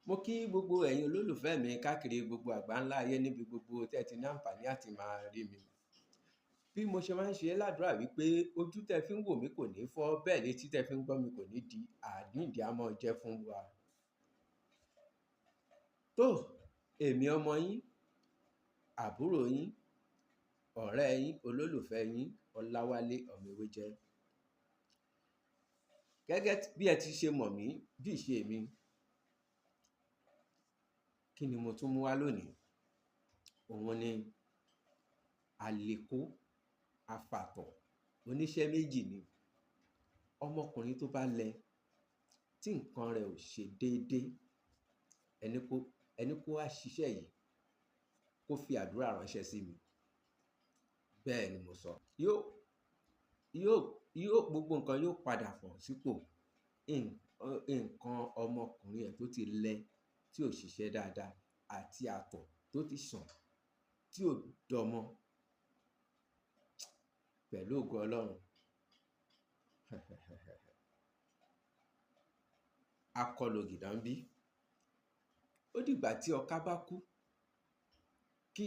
Mo kí gbogbo ẹ̀yin olólùfẹ́ mi káàkiri gbogbo àgbáńlá ayé níbi gbogbo tẹ́ ti ní àǹfààní àti máa rí mi. Bí mo ṣe máa ń ṣe ládùúrà wípé ojú tẹ́ fi ń wò mí kò ní fọ́, bẹ́ẹ̀ létí tẹ́ fi ń gbọ́ mi kò ní di, àjíǹde á máa jẹ́ fún wa. Tó, èmi ọmọ yín, àbúrò yín, ọ̀rẹ́ yín, olólùfẹ́ yín, Ọláwálé Ọmọ-Ewéjẹ. Gẹ́gẹ́ bí ẹ ti ṣe mọ̀ mí bí ìṣe mi, kí ni mo tún mú wá lónìí? Òun ni àlékó afàtọ̀ oníṣẹ́ méjì ni. Ọmọkùnrin tó bá lẹ, tí nǹkan rẹ̀ ò ṣe déédéé, ẹni kó wá ṣiṣẹ́ yìí kó fi àdúrà ránṣẹ́ sí mi. Bẹ́ẹ̀ ni mo sọ. Gbogbo nǹkan yóò padà pọ̀ sípò. Nǹkan ọmọkùnrin ẹ̀ tó ti lẹ, tí ò ṣiṣẹ́ dáadáa, àti àtọ̀ tó ti ṣàn, tí ò dọmọ, pẹ̀lú ògo Ọlọ́run. Akọlò gìdán bí. Ó dìgbà tí ọká bá kú kí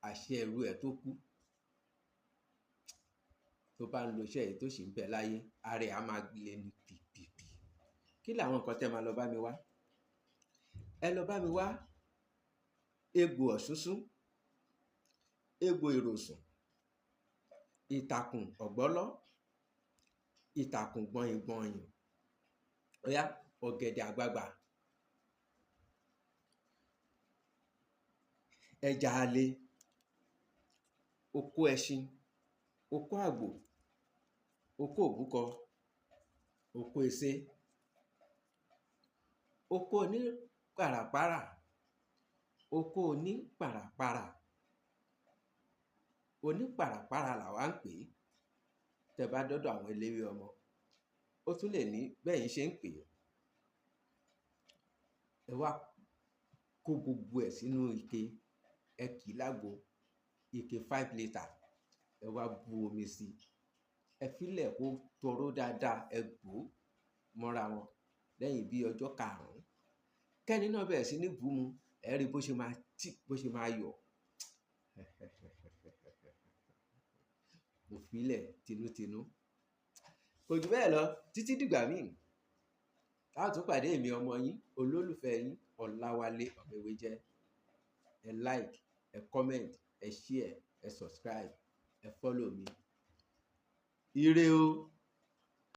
àṣẹ ẹrú ẹ̀ tó kú. Tó bá ń lo iṣẹ́ yìí tó sì ń bẹ láyé, ara ẹ̀ á máa le ní pìpìpì. Kí làwọn nǹkan tẹ́ máa lọ bá mi wá? Ẹ lọ bá mi wá egbò ọ̀ṣúnsún, egbò ìròsùn, ìtàkùn ọ̀gbọ́lọ́, ìtàkùn gbọ̀nyìngbọ̀nyìn, ọ̀gẹ̀dẹ̀ àgbagbà, ẹja alẹ́, okó ẹṣin, okó àgbò, okó òbúkọ, okó esé, okó onípàràpárà, okó onípàràpárà. Onípàràpárà làwa ń pè é. Tẹ́ bá dọ́dọ̀ àwọn eléwé ọmọ, ó tún lè ní bẹ́yìn ṣe ń pè é. Ẹ wá kó gbogbo ẹ̀ sínú ike, ẹ kì í lágbo, ike 5 litre, ẹ wá bu omi sí i. Ẹ fílẹ̀ kó toró dáadáa, ẹ gbó mọ́ra wọn lẹ́yìn bí ọjọ́ 5. Kẹ́ni náà bẹ̀rẹ̀ sí ní bù mu, ẹ rí bó ṣe máa tì, bó ṣe máa yọ̀. Mo fílẹ̀ tinútinú. Kò jù bẹ́ẹ̀ lọ títí dìgbà míì. A ó tún pàdé èmi ọmọ yín, olólùfẹ́ yín, Ọláwálé Ọmọ-Ewéjẹ. Ẹ like, ẹ comment, ẹ share, ẹ subscribe, ẹ follow mi. Ire o.